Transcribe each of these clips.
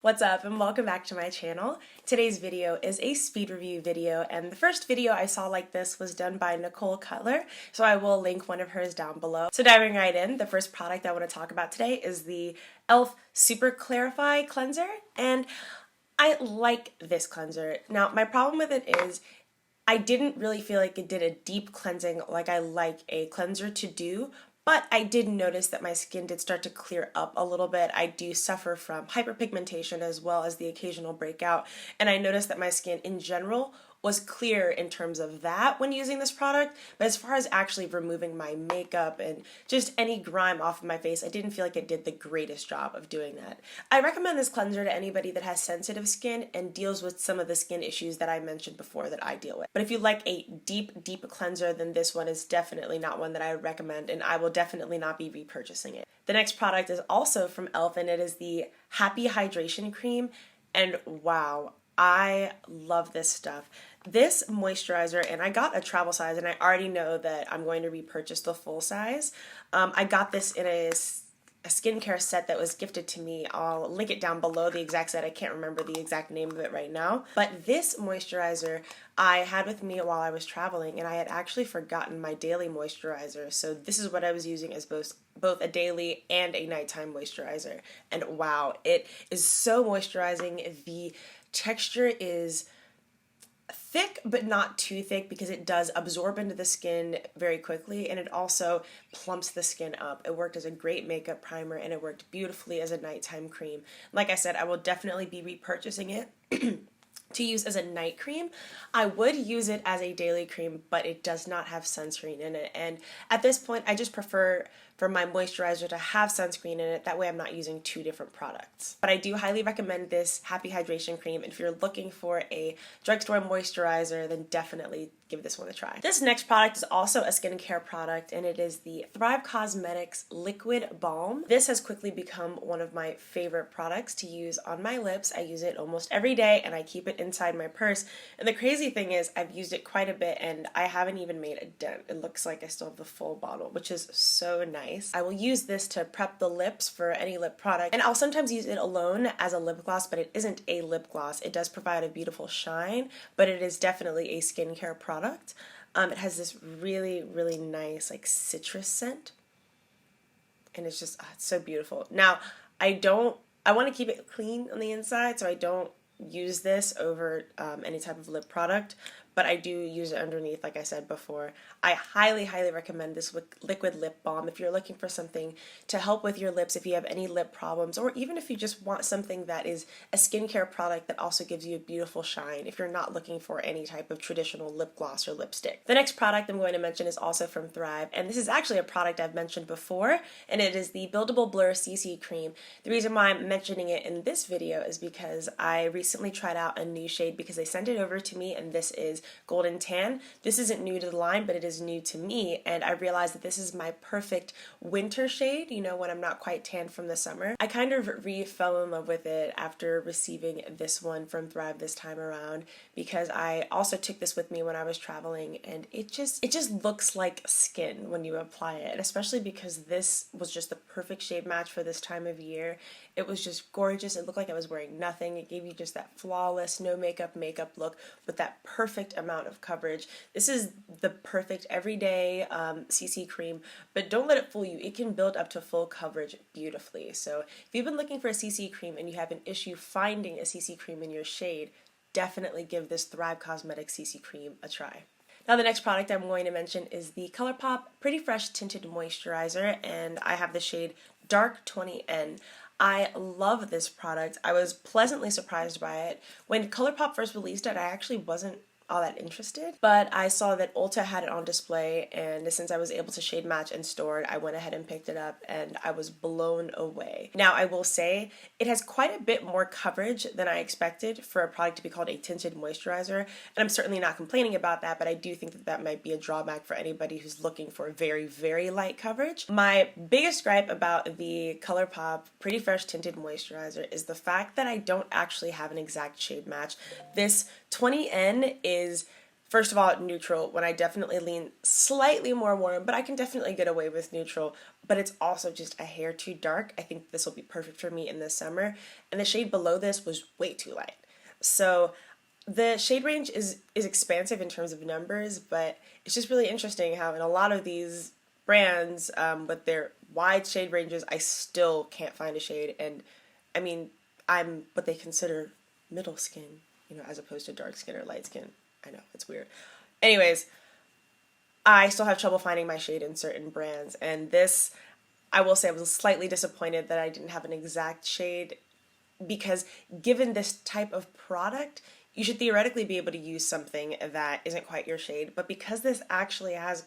What's up and welcome back to my channel. Today's video is a speed review video, and the first video I saw like this was done by Nicole Cutler, so I will link one of hers down below. So diving right in, the first product I want to talk about today is the e.l.f. Super Clarify Cleanser, and I like this cleanser. Now my problem with it is I didn't really feel like it did a deep cleansing like I like a cleanser to do, but I did notice that my skin did start to clear up a little bit. I do suffer from hyperpigmentation as well as the occasional breakout, and I noticed that my skin in general was clear in terms of that when using this product, but as far as actually removing my makeup and just any grime off of my face, I didn't feel like it did the greatest job of doing that. I recommend this cleanser to anybody that has sensitive skin and deals with some of the skin issues that I mentioned before that I deal with. But if you like a deep cleanser, then this one is definitely not one that I would recommend, and I will definitely not be repurchasing it. The next product is also from e.l.f. and it is the Happy Hydration Cream, and wow, I love this stuff. This moisturizer, and I got a travel size, and I already know that I'm going to repurchase the full size. I got this in a skincare set that was gifted to me. I'll link it down below, the exact set. I can't remember the exact name of it right now. But this moisturizer I had with me while I was traveling, and I had actually forgotten my daily moisturizer. So this is what I was using as both a daily and a nighttime moisturizer. And wow, it is so moisturizing. The texture is thick but not too thick because it does absorb into the skin very quickly, and it also plumps the skin up. It worked as a great makeup primer, and it worked beautifully as a nighttime cream. Like I said, I will definitely be repurchasing it to use as a night cream. I would use it as a daily cream, but it does not have sunscreen in it, and at this point I just prefer for my moisturizer to have sunscreen in it. That way I'm not using two different products. But I do highly recommend this Happy Hydration Cream. If you're looking for a drugstore moisturizer, then definitely give this one a try. This next product is also a skincare product, and it is the Thrive Causemetics Liquid Balm. This has quickly become one of my favorite products to use on my lips. I use it almost every day, and I keep it inside my purse. And the crazy thing is I've used it quite a bit, and I haven't even made a dent. It looks like I still have the full bottle, which is so nice. I will use this to prep the lips for any lip product, and I'll sometimes use it alone as a lip gloss, but it isn't a lip gloss. It does provide a beautiful shine, but it is definitely a skincare product. It has this really nice like citrus scent, and it's just it's so beautiful. Now I want to keep it clean on the inside, so I don't use this over any type of lip product, but I do use it underneath, like I said before. I highly recommend this liquid lip balm if you're looking for something to help with your lips, if you have any lip problems, or even if you just want something that is a skincare product that also gives you a beautiful shine if you're not looking for any type of traditional lip gloss or lipstick. The next product I'm going to mention is also from Thrive, and this is actually a product I've mentioned before, and it is the Buildable Blur CC Cream. The reason why I'm mentioning it in this video is because I recently tried out a new shade because they sent it over to me, and this is Golden Tan. This isn't new to the line, but it is new to me, and I realized that this is my perfect winter shade, you know, when I'm not quite tan from the summer. I kind of fell in love with it after receiving this one from Thrive this time around, because I also took this with me when I was traveling, and it just looks like skin when you apply it, and especially because this was just the perfect shade match for this time of year. It was just gorgeous. It looked like I was wearing nothing. It gave you just that flawless, no makeup look with that perfect amount of coverage. This is the perfect everyday CC cream, but don't let it fool you. It can build up to full coverage beautifully. So if you've been looking for a CC cream and you have an issue finding a CC cream in your shade, definitely give this Thrive Causemetics CC cream a try. Now the next product I'm going to mention is the Colourpop Pretty Fresh Tinted Moisturizer, and I have the shade Dark 20N. I love this product. I was pleasantly surprised by it. When Colourpop first released it, I actually wasn't all that interested, but I saw that Ulta had it on display, and since I was able to shade match and store it, I went ahead and picked it up, and I was blown away. Now I will say it has quite a bit more coverage than I expected for a product to be called a tinted moisturizer, and I'm certainly not complaining about that, but I do think that that might be a drawback for anybody who's looking for very light coverage. My biggest gripe about the Colourpop Pretty Fresh Tinted Moisturizer is the fact that I don't actually have an exact shade match. This 20N is First of all, neutral, when I definitely lean slightly more warm, but I can definitely get away with neutral, but it's also just a hair too dark. I think this will be perfect for me in the summer, and the shade below this was way too light. So the shade range is expansive in terms of numbers, but it's just really interesting how in a lot of these brands, with their wide shade ranges, I still can't find a shade, and I mean, I'm what they consider middle skin, you know, as opposed to dark skin or light skin. I know, it's weird. Anyways, I still have trouble finding my shade in certain brands, and this, I will say I was slightly disappointed that I didn't have an exact shade, because given this type of product, you should theoretically be able to use something that isn't quite your shade, but because this actually has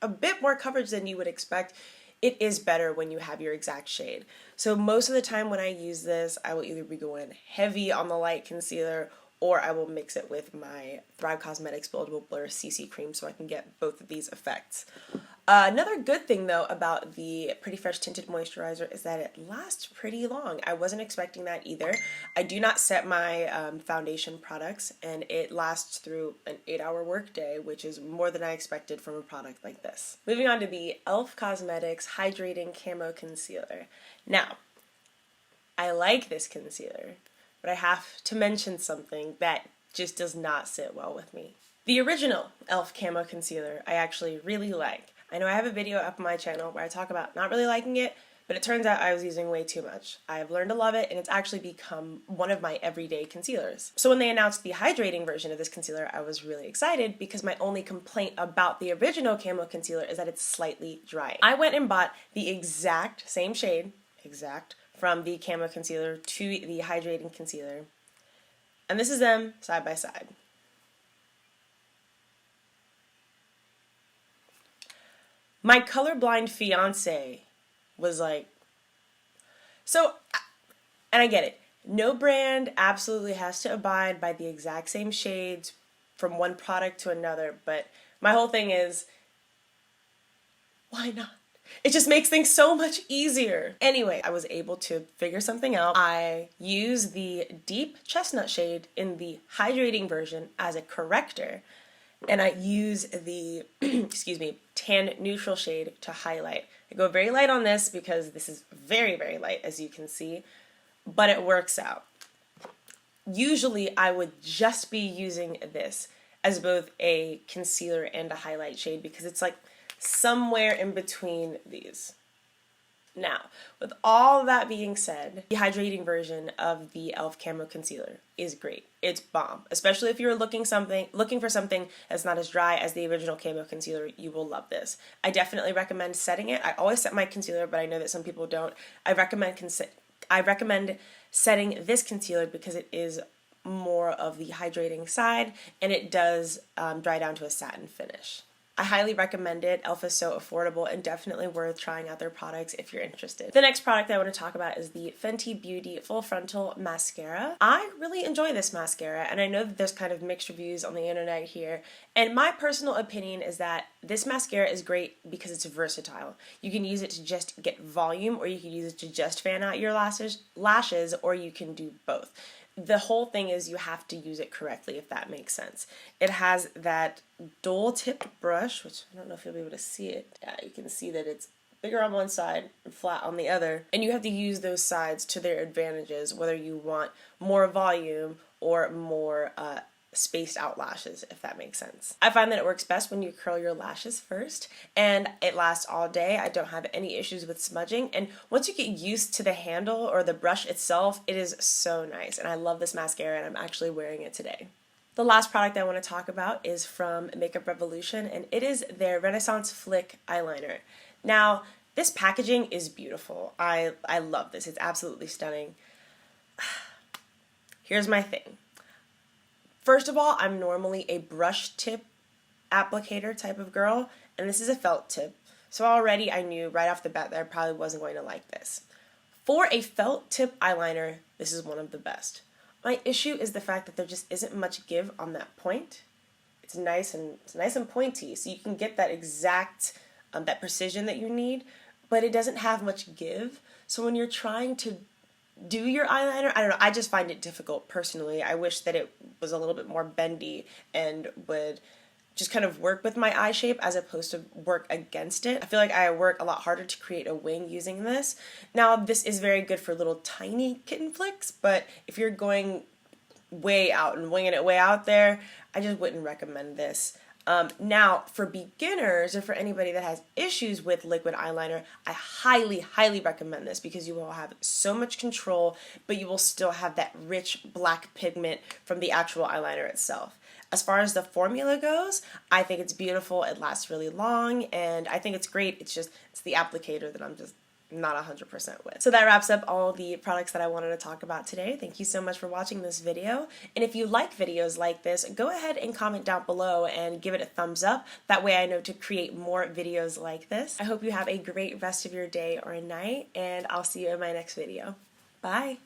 a bit more coverage than you would expect, it is better when you have your exact shade. So most of the time when I use this, I will either be going heavy on the light concealer, or I will mix it with my Thrive Causemetics Buildable Blur CC Cream so I can get both of these effects. Another good thing though about the Pretty Fresh Tinted Moisturizer is that it lasts pretty long. I wasn't expecting that either. I do not set my foundation products, and it lasts through an 8-hour workday, which is more than I expected from a product like this. Moving on to the e.l.f. Cosmetics Hydrating Camo Concealer. Now, I like this concealer, but I have to mention something that just does not sit well with me. The original e.l.f. Camo Concealer I actually really like. I know I have a video up on my channel where I talk about not really liking it, but it turns out I was using way too much. I've learned to love it, and it's actually become one of my everyday concealers. So when they announced the hydrating version of this concealer, I was really excited because my only complaint about the original Camo Concealer is that it's slightly dry. I went and bought the exact same shade, from the Camo Concealer to the Hydrating Concealer, and this is them side by side. My colorblind fiance was like, so, and I get it, no brand absolutely has to abide by the exact same shades from one product to another, but my whole thing is, why not? It just makes things so much easier. Anyway, I was able to figure something out. I use the deep chestnut shade in the hydrating version as a corrector, and I use the, excuse me, tan neutral shade to highlight. I go very light on this because this is very, very light, as you can see, but it works out. Usually I would just be using this as both a concealer and a highlight shade because it's like somewhere in between these. Now, with all that being said, the hydrating version of the e.l.f. Camo Concealer is great. It's bomb. Especially if you're looking for something that's not as dry as the original Camo Concealer, you will love this. I definitely recommend setting it. I always set my concealer, but I know that some people don't. I recommend setting this concealer because it is more of the hydrating side, and it does dry down to a satin finish. I highly recommend it. e.l.f. is so affordable and definitely worth trying out their products if you're interested. The next product I want to talk about is the Fenty Beauty Full Frontal Mascara. I really enjoy this mascara, and I know that there's kind of mixed reviews on the internet here, and my personal opinion is that this mascara is great because it's versatile. You can use it to just get volume, or you can use it to just fan out your lashes, or you can do both. The whole thing is you have to use it correctly, if that makes sense. It has that dual-tipped brush, which I don't know if you'll be able to see it. Yeah, you can see that it's bigger on one side and flat on the other. And you have to use those sides to their advantages, whether you want more volume or more spaced out lashes, if that makes sense. I find that it works best when you curl your lashes first, and it lasts all day. I don't have any issues with smudging, and once you get used to the handle or the brush itself, it is so nice, and I love this mascara, and I'm actually wearing it today. The last product I want to talk about is from Makeup Revolution, and it is their Renaissance Flick Eyeliner. Now, this packaging is beautiful. I love this. It's absolutely stunning. Here's my thing. First of all, I'm normally a brush tip applicator type of girl, and this is a felt tip. So already I knew right off the bat that I probably wasn't going to like this. For a felt tip eyeliner, this is one of the best. My issue is the fact that there just isn't much give on that point. It's nice and pointy, so you can get that exact, that precision that you need, but it doesn't have much give. So when you're trying to do your eyeliner, I don't know, I just find it difficult personally. I wish that it was a little bit more bendy and would just kind of work with my eye shape as opposed to work against it. I feel like I work a lot harder to create a wing using this. Now, this is very good for little tiny kitten flicks, but if you're going way out and winging it way out there, I just wouldn't recommend this. Now, for beginners or for anybody that has issues with liquid eyeliner, I highly, highly recommend this because you will have so much control, but you will still have that rich black pigment from the actual eyeliner itself. As far as the formula goes, I think it's beautiful, it lasts really long, and I think it's great. It's the applicator that I'm just not 100% with. So that wraps up all the products that I wanted to talk about today. Thank you so much for watching this video. And if you like videos like this, go ahead and comment down below and give it a thumbs up. That way I know to create more videos like this. I hope you have a great rest of your day or night, and I'll see you in my next video. Bye!